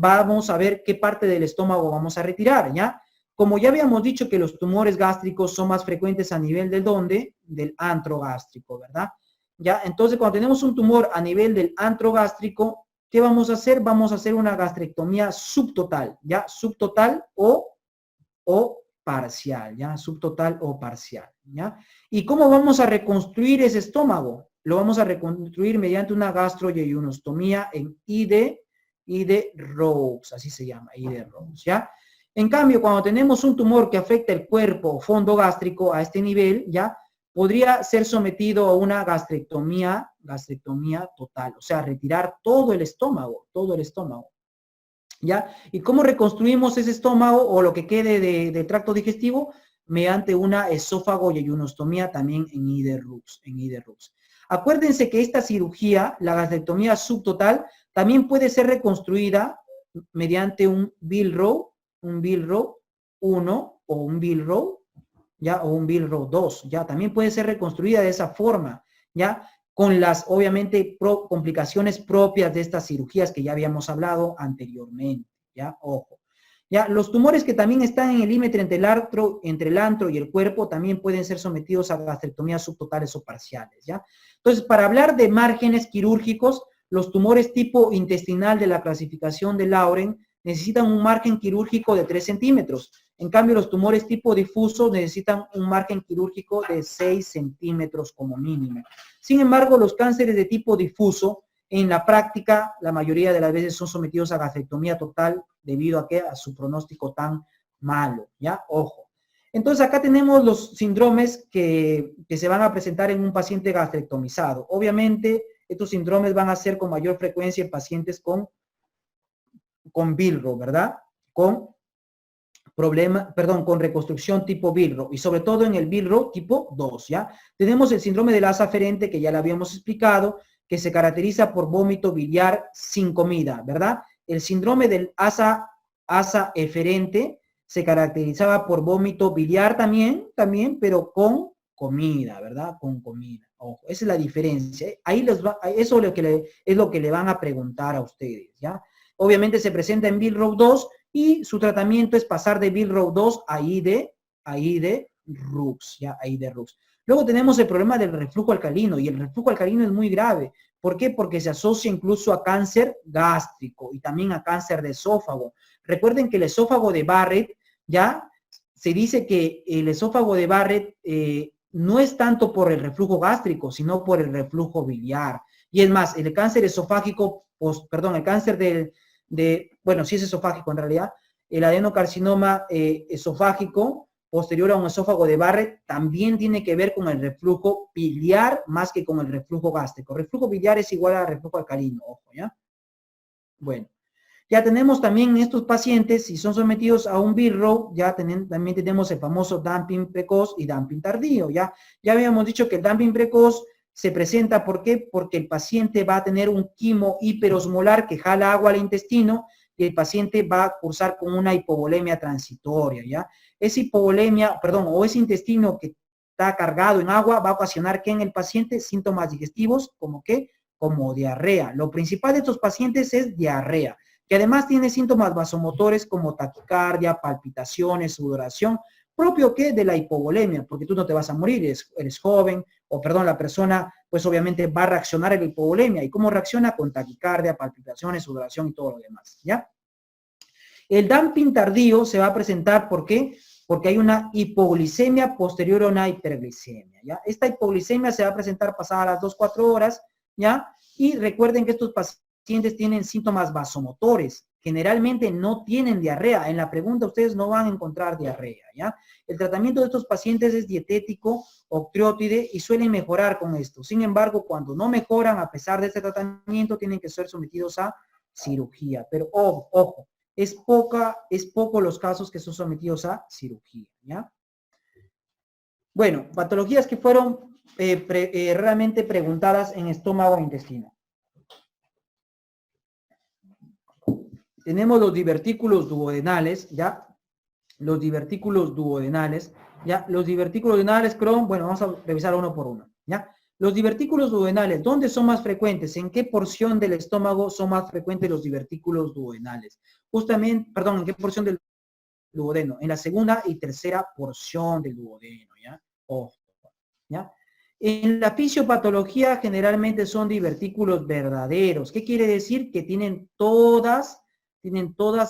Vamos a ver qué parte del estómago vamos a retirar, ¿ya? Como ya habíamos dicho que los tumores gástricos son más frecuentes a nivel del ¿dónde? Del antro gástrico, ¿verdad? ¿Ya? Entonces, cuando tenemos un tumor a nivel del antro gástrico, ¿qué vamos a hacer? Vamos a hacer una gastrectomía subtotal, ¿ya? Subtotal o parcial, ¿ya? Subtotal o parcial, ¿ya? ¿Y cómo vamos a reconstruir ese estómago? Lo vamos a reconstruir mediante una gastroyeyunostomía en Ide-Rhodes, así se llama, Ide-Rhodes, ¿ya? En cambio, cuando tenemos un tumor que afecta el cuerpo o fondo gástrico a este nivel, ¿ya? Podría ser sometido a una gastrectomía total, o sea, retirar todo el estómago, ¿ya? ¿Y cómo reconstruimos ese estómago o lo que quede de tracto digestivo? Mediante una esófago-yeyunostomía también en Ide-Rhodes. Acuérdense que esta cirugía, la gastrectomía subtotal, también puede ser reconstruida mediante un Billrow 1 o un Billrow, ¿ya? O un Billrow 2, ¿ya? También puede ser reconstruida de esa forma, ¿ya? Con las, obviamente, complicaciones propias de estas cirugías que ya habíamos hablado anteriormente, ¿ya? Ojo. Ya, los tumores que también están en el límite entre el antro y el cuerpo también pueden ser sometidos a gastrectomías subtotales o parciales, ¿ya? Entonces, para hablar de márgenes quirúrgicos, los tumores tipo intestinal de la clasificación de Lauren necesitan un margen quirúrgico de 3 centímetros. En cambio, los tumores tipo difuso necesitan un margen quirúrgico de 6 centímetros como mínimo. Sin embargo, los cánceres de tipo difuso, en la práctica, la mayoría de las veces son sometidos a gastrectomía total debido a su pronóstico tan malo, ¿ya? Ojo. Entonces, acá tenemos los síndromes que se van a presentar en un paciente gastrectomizado. Obviamente, estos síndromes van a ser con mayor frecuencia en pacientes con Billrow, ¿verdad? Con reconstrucción tipo Billrow y sobre todo en el Billrow tipo 2, ¿ya? Tenemos el síndrome del asa aferente que ya lo habíamos explicado, que se caracteriza por vómito biliar sin comida, ¿verdad? El síndrome del asa eferente se caracterizaba por vómito biliar también, pero con comida, ¿verdad? Con comida. Ojo, esa es la diferencia. Ahí eso es lo que le van a preguntar a ustedes, ¿ya? Obviamente se presenta en Billrow 2 y su tratamiento es pasar de Billrow 2 a Ide-Rhodes, ¿ya? A Ide-Rhodes. Luego tenemos el problema del reflujo alcalino, y el reflujo alcalino es muy grave. ¿Por qué? Porque se asocia incluso a cáncer gástrico y también a cáncer de esófago. Recuerden que el esófago de Barrett, ¿ya? se dice que el esófago de Barrett no es tanto por el reflujo gástrico, sino por el reflujo biliar. Y es más, el cáncer esofágico, el cáncer bueno, sí es esofágico en realidad, el adenocarcinoma esofágico posterior a un esófago de Barrett también tiene que ver con el reflujo biliar más que con el reflujo gástrico. El reflujo biliar es igual al reflujo alcalino, ojo, ¿ya? Bueno, ya tenemos también en estos pacientes, si son sometidos a un BIRRO, ya también tenemos el famoso dumping precoz y dumping tardío, ¿ya? Ya habíamos dicho que el dumping precoz se presenta, ¿por qué? Porque el paciente va a tener un quimo hiperosmolar que jala agua al intestino y el paciente va a cursar con una hipovolemia transitoria, ¿ya? Esa hipovolemia, o ese intestino que está cargado en agua va a ocasionar que en el paciente síntomas digestivos, ¿como qué? Como diarrea. Lo principal de estos pacientes es diarrea, que además tiene síntomas vasomotores como taquicardia, palpitaciones, sudoración, propio que de la hipovolemia, porque tú no te vas a morir, eres joven, la persona pues obviamente va a reaccionar a la hipovolemia. ¿Y cómo reacciona? Con taquicardia, palpitaciones, sudoración y todo lo demás, ¿ya? El dumping tardío se va a presentar, ¿por qué? Porque hay una hipoglicemia posterior a una hiperglicemia, ¿ya? Esta hipoglicemia se va a presentar pasadas las 2-4 horas, ¿ya? Y recuerden que estos pacientes tienen síntomas vasomotores, generalmente no tienen diarrea. En la pregunta ustedes no van a encontrar diarrea, ¿ya? El tratamiento de estos pacientes es dietético, octreotide y suelen mejorar con esto. Sin embargo, cuando no mejoran a pesar de este tratamiento, tienen que ser sometidos a cirugía. Pero ojo, es poco los casos que son sometidos a cirugía, ¿ya? Bueno, patologías que fueron realmente preguntadas en estómago e intestino. Tenemos los divertículos duodenales, ¿ya? Los divertículos duodenales, ¿ya? Los divertículos duodenales, Crohn, bueno, vamos a revisar uno por uno, ¿ya? Los divertículos duodenales, ¿dónde son más frecuentes? ¿En qué porción del estómago son más frecuentes los divertículos duodenales? Justamente, ¿en qué porción del duodeno? En la segunda y tercera porción del duodeno, ¿ya? Ojo, ¿ya? En la fisiopatología generalmente son divertículos verdaderos. ¿Qué quiere decir? Que tienen todas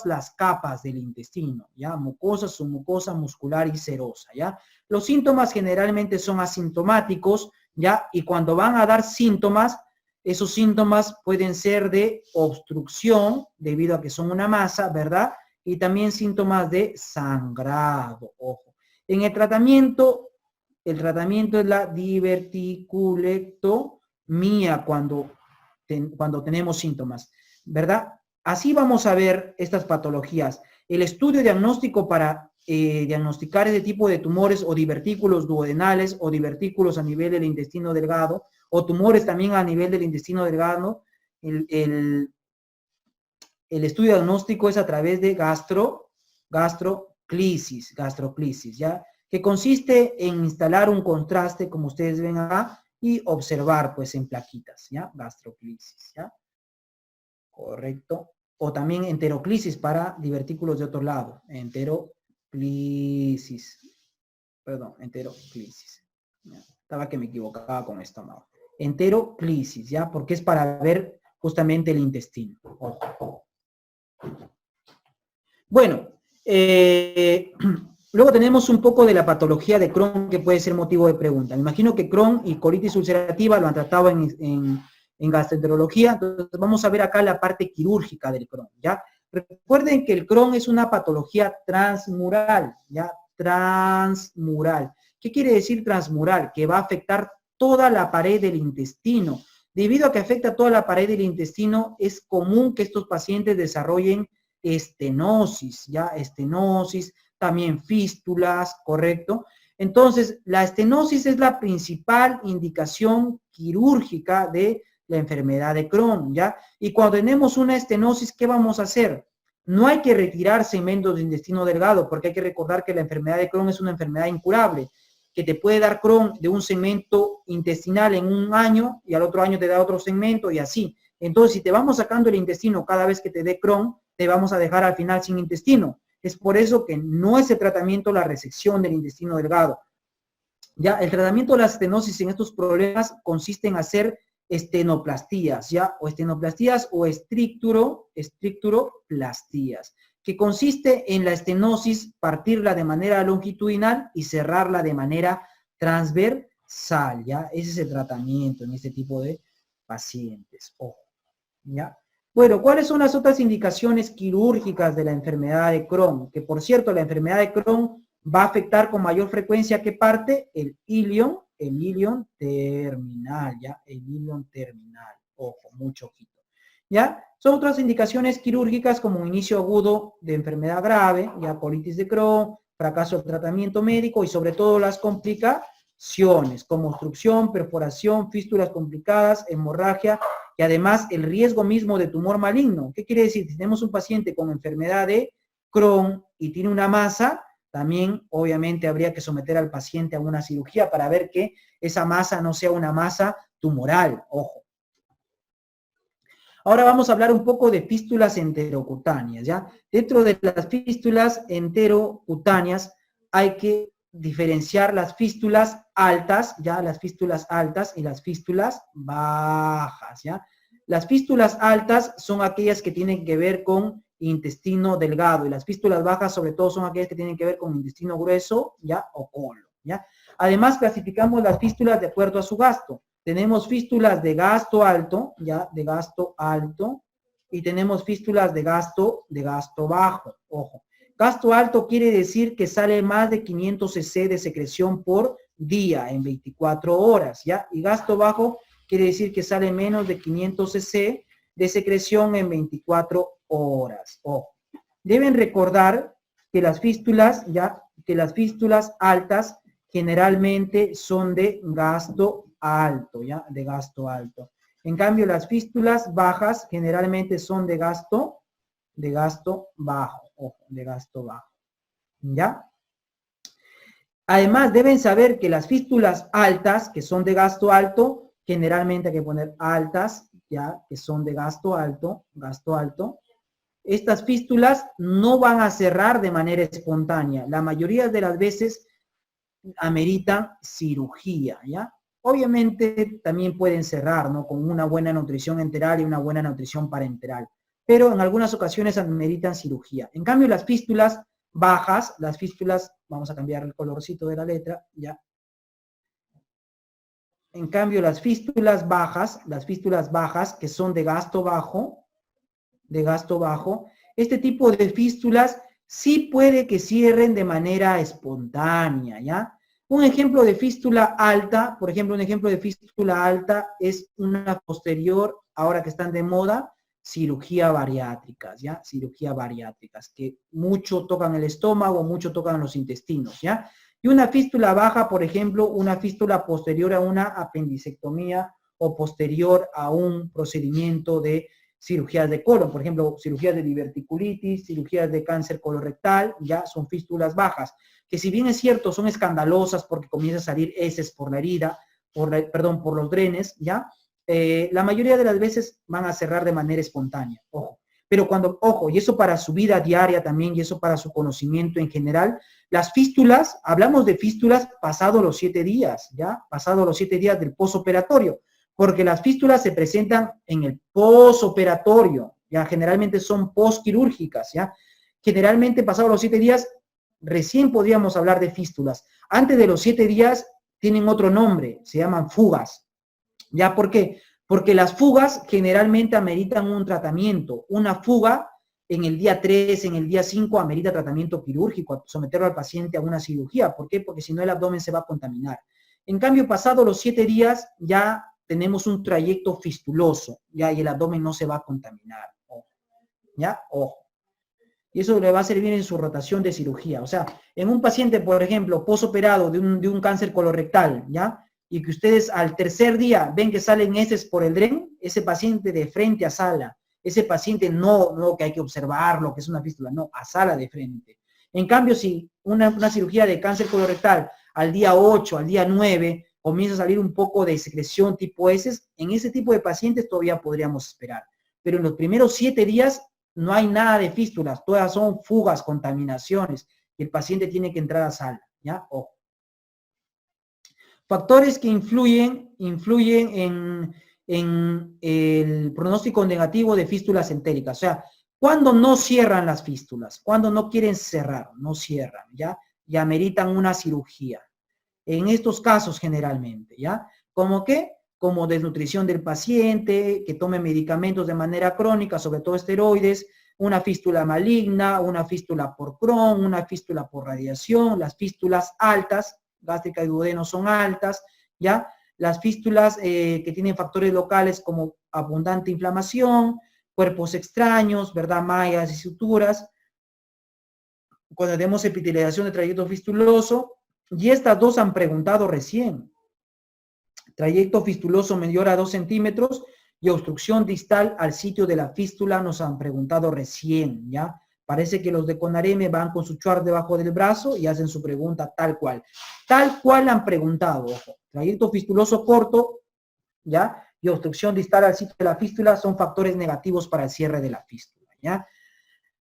las capas del intestino, ¿ya? Mucosa, submucosa, muscular y serosa, ¿ya? Los síntomas generalmente son asintomáticos, ¿ya? Y cuando van a dar síntomas, esos síntomas pueden ser de obstrucción, debido a que son una masa, ¿verdad? Y también síntomas de sangrado, ojo. En el tratamiento es la diverticulectomía cuando tenemos síntomas, ¿verdad? Así vamos a ver estas patologías. El estudio diagnóstico para diagnosticar ese tipo de tumores o divertículos duodenales o divertículos a nivel del intestino delgado o tumores también a nivel del intestino delgado, el estudio diagnóstico es a través de gastroclisis, ¿ya? Que consiste en instalar un contraste, como ustedes ven acá, y observar, pues, en plaquitas, ¿ya? Gastroclisis, ¿ya? Correcto. O también enteroclisis para divertículos de otro lado. Enteroclisis. ¿Ya? Estaba que me equivocaba con estómago. Enteroclisis, ¿ya? Porque es para ver justamente el intestino. Ojo. Bueno, luego tenemos un poco de la patología de Crohn que puede ser motivo de pregunta. Me imagino que Crohn y colitis ulcerativa lo han tratado en gastroenterología, entonces vamos a ver acá la parte quirúrgica del Crohn, ¿ya? Recuerden que el Crohn es una patología transmural, ¿ya? Transmural. ¿Qué quiere decir transmural? Que va a afectar toda la pared del intestino. Debido a que afecta toda la pared del intestino, es común que estos pacientes desarrollen estenosis, ¿ya? Estenosis, también fístulas, ¿correcto? Entonces, la estenosis es la principal indicación quirúrgica de la enfermedad de Crohn, ¿ya? Y cuando tenemos una estenosis, ¿qué vamos a hacer? No hay que retirar segmentos de intestino delgado, porque hay que recordar que la enfermedad de Crohn es una enfermedad incurable, que te puede dar Crohn de un segmento intestinal en un año y al otro año te da otro segmento y así. Entonces, si te vamos sacando el intestino cada vez que te dé Crohn, te vamos a dejar al final sin intestino. Es por eso que no es el tratamiento la resección del intestino delgado. Ya, el tratamiento de la estenosis en estos problemas consiste en hacer estenoplastías, ¿ya? O estenoplastías o estricturoplastías. que consiste en la estenosis, partirla de manera longitudinal y cerrarla de manera transversal, ¿ya? Ese es el tratamiento en este tipo de pacientes, ojo, ¿ya? Bueno, ¿cuáles son las otras indicaciones quirúrgicas de la enfermedad de Crohn? Que por cierto, la enfermedad de Crohn va a afectar con mayor frecuencia ¿qué parte? El ilion terminal, ¿ya? El ilion terminal, ojo, mucho ojito, ¿ya? Son otras indicaciones quirúrgicas como un inicio agudo de enfermedad grave, ya colitis de Crohn, fracaso del tratamiento médico y sobre todo las complicaciones como obstrucción, perforación, fístulas complicadas, hemorragia y además el riesgo mismo de tumor maligno. ¿Qué quiere decir? Si tenemos un paciente con enfermedad de Crohn y tiene una masa, también obviamente habría que someter al paciente a una cirugía para ver que esa masa no sea una masa tumoral, ojo. Ahora vamos a hablar un poco de fístulas enterocutáneas, ¿ya? Dentro de las fístulas enterocutáneas hay que diferenciar las fístulas altas, ¿ya? Las fístulas altas y las fístulas bajas, ¿ya? Las fístulas altas son aquellas que tienen que ver con intestino delgado y las fístulas bajas sobre todo son aquellas que tienen que ver con intestino grueso, ¿ya? O colon, ¿ya? Además clasificamos las fístulas de acuerdo a su gasto. Tenemos fístulas de gasto alto, ¿ya? De gasto alto, y tenemos fístulas de gasto bajo, ojo. Gasto alto quiere decir que sale más de 500 cc de secreción por día en 24 horas, ¿ya? Y gasto bajo quiere decir que sale menos de 500 cc de secreción en 24 horas, ojo. Deben recordar que las fístulas, ¿ya? Que las fístulas altas generalmente son de gasto alto, ¿ya? De gasto alto. En cambio, las fístulas bajas generalmente son de gasto bajo, ojo, de gasto bajo, ¿ya? Además, deben saber que las fístulas altas, que son de gasto alto, generalmente hay que poner altas, ¿ya? Que son de gasto alto, estas fístulas no van a cerrar de manera espontánea. La mayoría de las veces ameritan cirugía, ¿ya? Obviamente también pueden cerrar, ¿no? Con una buena nutrición enteral y una buena nutrición parenteral, pero en algunas ocasiones ameritan cirugía. En cambio, las fístulas bajas, las fístulas, vamos a cambiar el colorcito de la letra, ¿ya? En cambio, las fístulas bajas, que son de gasto bajo, este tipo de fístulas sí puede que cierren de manera espontánea, ¿ya? Un ejemplo de fístula alta, por ejemplo, un ejemplo de fístula alta es una posterior, ahora que están de moda, cirugía bariátricas, ¿ya? Cirugía bariátricas, que mucho tocan el estómago, mucho tocan los intestinos, ¿ya? Y una fístula baja, por ejemplo, una fístula posterior a una apendicectomía o posterior a un procedimiento de cirugías de colon, por ejemplo, cirugías de diverticulitis, cirugías de cáncer colorectal, ya son fístulas bajas, que si bien es cierto, son escandalosas porque comienza a salir heces por la herida, por los drenes, ya, la mayoría de las veces van a cerrar de manera espontánea, ojo. Pero ojo, y eso para su vida diaria también, y eso para su conocimiento en general, las fístulas, hablamos de fístulas pasado los 7 días, ¿ya? Pasado los 7 días del posoperatorio, porque las fístulas se presentan en el posoperatorio, ya generalmente son posquirúrgicas, ya. Generalmente pasados los 7 días, recién podríamos hablar de fístulas. Antes de los 7 días tienen otro nombre, se llaman fugas. ¿Ya por qué? Porque las fugas generalmente ameritan un tratamiento. Una fuga en el día 3, en el día 5, amerita tratamiento quirúrgico, someterlo al paciente a una cirugía. ¿Por qué? Porque si no el abdomen se va a contaminar. En cambio, pasados los 7 días, ya tenemos un trayecto fistuloso, ya, y el abdomen no se va a contaminar. Ojo. ¿Ya? Ojo. Y eso le va a servir en su rotación de cirugía. O sea, en un paciente, por ejemplo, posoperado de un cáncer colorectal, ¿ya? Y que ustedes al tercer día ven que salen heces por el dren, ese paciente de frente a sala, ese paciente no que hay que observarlo, que es una fístula, no, a sala de frente. En cambio, si una cirugía de cáncer colorectal al día 8, al día 9, comienza a salir un poco de secreción tipo heces, en ese tipo de pacientes todavía podríamos esperar. Pero en los primeros 7 días no hay nada de fístulas, todas son fugas, contaminaciones, y el paciente tiene que entrar a sala, ¿ya? Ojo. Factores que influyen en el pronóstico negativo de fístulas entéricas, o sea, ¿Cuándo no cierran las fístulas? Cuando no quieren cerrar, no cierran, ¿ya? Y ameritan una cirugía. En estos casos generalmente, ¿ya? ¿Cómo qué? Como desnutrición del paciente, que tome medicamentos de manera crónica, sobre todo esteroides, una fístula maligna, una fístula por Crohn, una fístula por radiación, las fístulas altas, gástrica y duodeno son altas, ¿ya? Las fístulas que tienen factores locales como abundante inflamación, cuerpos extraños, ¿verdad? Mallas y suturas. Cuando tenemos epitelización de trayecto fistuloso, y estas dos han preguntado recién. Trayecto fistuloso mayor a 2 centímetros y obstrucción distal al sitio de la fístula nos han preguntado recién, ¿ya? Parece que los de Conareme van con su chart debajo del brazo y hacen su pregunta tal cual. Tal cual han preguntado, ojo. Trayecto fistuloso corto, ¿ya? Y obstrucción distal al sitio de la fístula son factores negativos para el cierre de la fístula, ¿ya?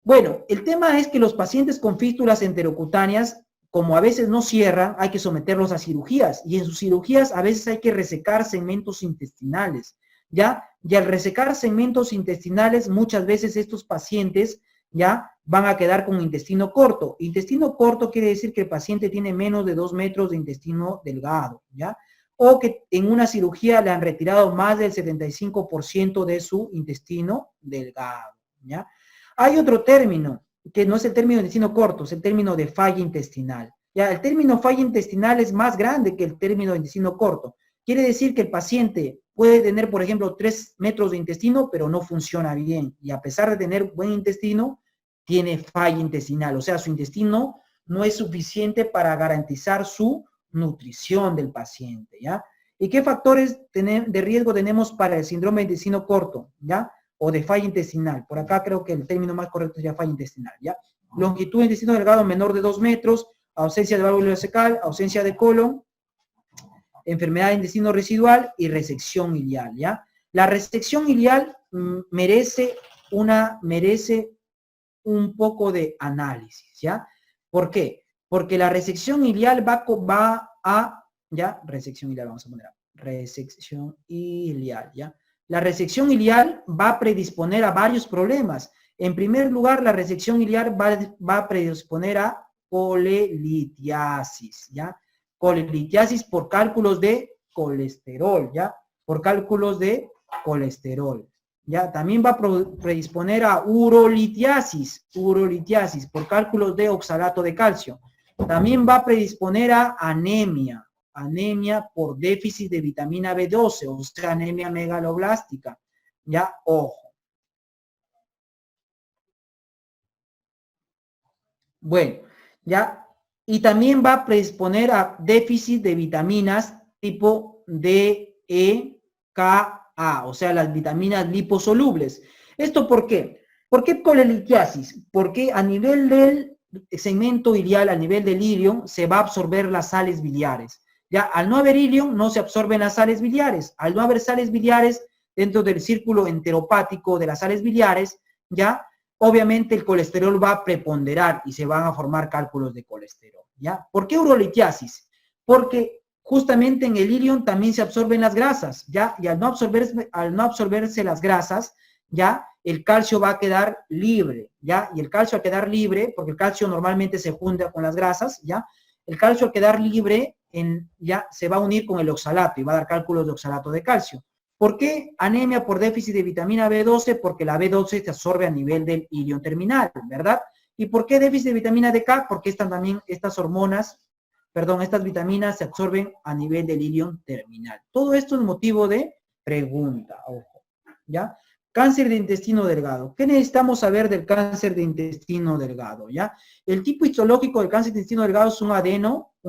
Bueno, el tema es que los pacientes con fístulas enterocutáneas, como a veces no cierran, hay que someterlos a cirugías, y en sus cirugías a veces hay que resecar segmentos intestinales, ¿ya? Y al resecar segmentos intestinales, muchas veces estos pacientes, ¿ya? Van a quedar con intestino corto. Intestino corto quiere decir que el paciente tiene menos de 2 metros de intestino delgado, ¿ya? O que en una cirugía le han retirado más del 75% de su intestino delgado, ¿ya? Hay otro término, que no es el término de intestino corto, es el término de falla intestinal. Ya, el término falla intestinal es más grande que el término de intestino corto. Quiere decir que el paciente puede tener, por ejemplo, 3 metros de intestino, pero no funciona bien. Y a pesar de tener buen intestino, tiene falla intestinal. O sea, su intestino no es suficiente para garantizar su nutrición del paciente, ¿ya? ¿Y qué factores de riesgo tenemos para el síndrome de intestino corto, ya? O de falla intestinal. Por acá creo que el término más correcto sería falla intestinal, ¿ya? Longitud de intestino delgado menor de 2 metros, ausencia de válvula ileocecal, ausencia de colon, enfermedad de intestino residual y resección ilial, ¿ya? La resección ilial merece un poco de análisis, ¿ya? ¿Por qué? Porque la resección ilial va a, ¿ya? Resección ilial, vamos a poner, resección ilial, ¿ya? La resección ilial va a predisponer a varios problemas. En primer lugar, la resección ilial va a predisponer a colelitiasis, ¿ya? Colelitiasis por cálculos de colesterol, ¿ya? Por cálculos de colesterol, ¿ya? También va a predisponer a urolitiasis por cálculos de oxalato de calcio. También va a predisponer a anemia por déficit de vitamina B12, o sea, anemia megaloblástica, ¿ya? Ojo. Bueno, ¿ya? Y también va a predisponer a déficit de vitaminas tipo D, E, K, A, o sea, las vitaminas liposolubles. ¿Esto por qué? ¿Por qué colelitiasis? Porque a nivel del segmento ilial, a nivel del ilion, se va a absorber las sales biliares. Ya, al no haber ilion, no se absorben las sales biliares. Al no haber sales biliares dentro del círculo enteropático de las sales biliares, ya, obviamente el colesterol va a preponderar y se van a formar cálculos de colesterol, ¿ya? ¿Por qué urolitiasis? Porque justamente en el ilion también se absorben las grasas, ¿ya? Y al no absorberse las grasas, ¿ya? El calcio va a quedar libre, ¿ya? Y el calcio al quedar libre, porque el calcio normalmente se junta con las grasas, ¿ya? El calcio al quedar libre, ya se va a unir con el oxalato y va a dar cálculos de oxalato de calcio. ¿Por qué anemia por déficit de vitamina B12? Porque la B12 se absorbe a nivel del ilion terminal, ¿verdad? ¿Y por qué déficit de vitamina D-K? Porque estas vitaminas se absorben a nivel del ilion terminal. Todo esto es motivo de pregunta, ojo, ¿ya? Cáncer de intestino delgado. ¿Qué necesitamos saber del cáncer de intestino delgado, ya? El tipo histológico del cáncer de intestino delgado es un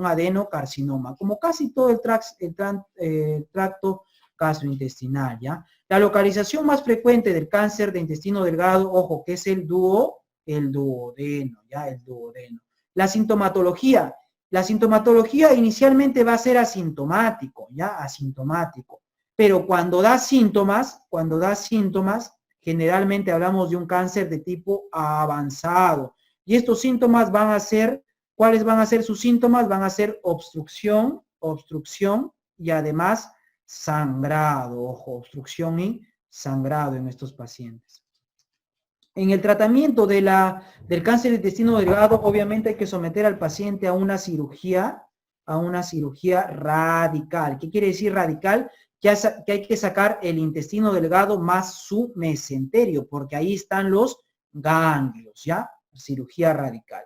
adenocarcinoma, como casi todo el tracto gastrointestinal, ¿ya? La localización más frecuente del cáncer de intestino delgado, ojo, que es el duodeno, ¿ya? El duodeno. La sintomatología inicialmente va a ser asintomático, ¿ya? Asintomático. Pero cuando da síntomas, generalmente hablamos de un cáncer de tipo avanzado. Y estos síntomas van a ser, ¿cuáles van a ser sus síntomas? Van a ser obstrucción y además sangrado, ojo, obstrucción y sangrado en estos pacientes. En el tratamiento del cáncer de intestino delgado, obviamente hay que someter al paciente a una cirugía radical. ¿Qué quiere decir radical? Que hay que sacar el intestino delgado más su mesenterio, porque ahí están los ganglios, ¿ya? Cirugía radical.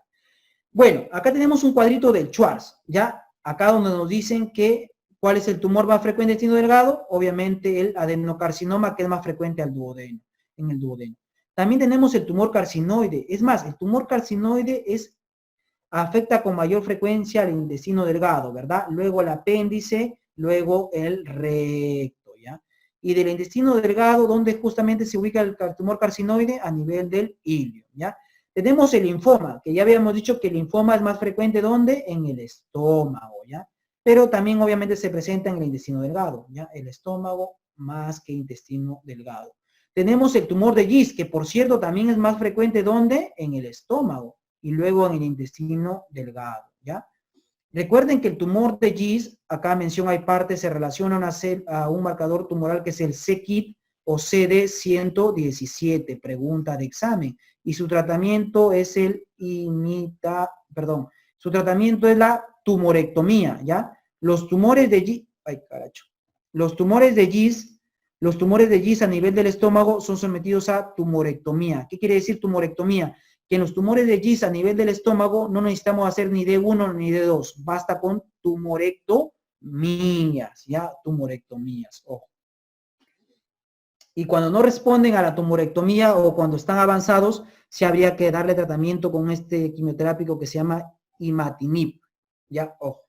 Bueno, acá tenemos un cuadrito del Schwarz, ¿ya? Acá donde nos dicen que cuál es el tumor más frecuente del intestino delgado, obviamente el adenocarcinoma, que es más frecuente al duodeno, en el duodeno. También tenemos el tumor carcinoide. Es más, el tumor carcinoide afecta con mayor frecuencia al intestino delgado, ¿verdad? Luego el apéndice, luego el recto, ¿ya? Y del intestino delgado, ¿dónde justamente se ubica el tumor carcinoide? A nivel del ilio, ¿ya? Tenemos el linfoma, que ya habíamos dicho que el linfoma es más frecuente, ¿dónde? En el estómago, ¿ya? Pero también obviamente se presenta en el intestino delgado, ¿ya? El estómago más que intestino delgado. Tenemos el tumor de Gist, que por cierto también es más frecuente, ¿dónde? En el estómago y luego en el intestino delgado, ¿ya? Recuerden que el tumor de Gist, acá mención hay parte, se relaciona a un marcador tumoral que es el c-KIT o CD117, pregunta de examen. Y su tratamiento es su tratamiento es la tumorectomía, ¿ya? Los tumores de Gist, los tumores de Gist a nivel del estómago son sometidos a tumorectomía. ¿Qué quiere decir tumorectomía? Que en los tumores de Gist a nivel del estómago no necesitamos hacer ni D1 ni D2, basta con tumorectomías, ¿ya? Tumorectomías, ojo. Y cuando no responden a la tumorectomía o cuando están avanzados, se habría que darle tratamiento con este quimioterápico que se llama imatinib, ¿ya? Ojo.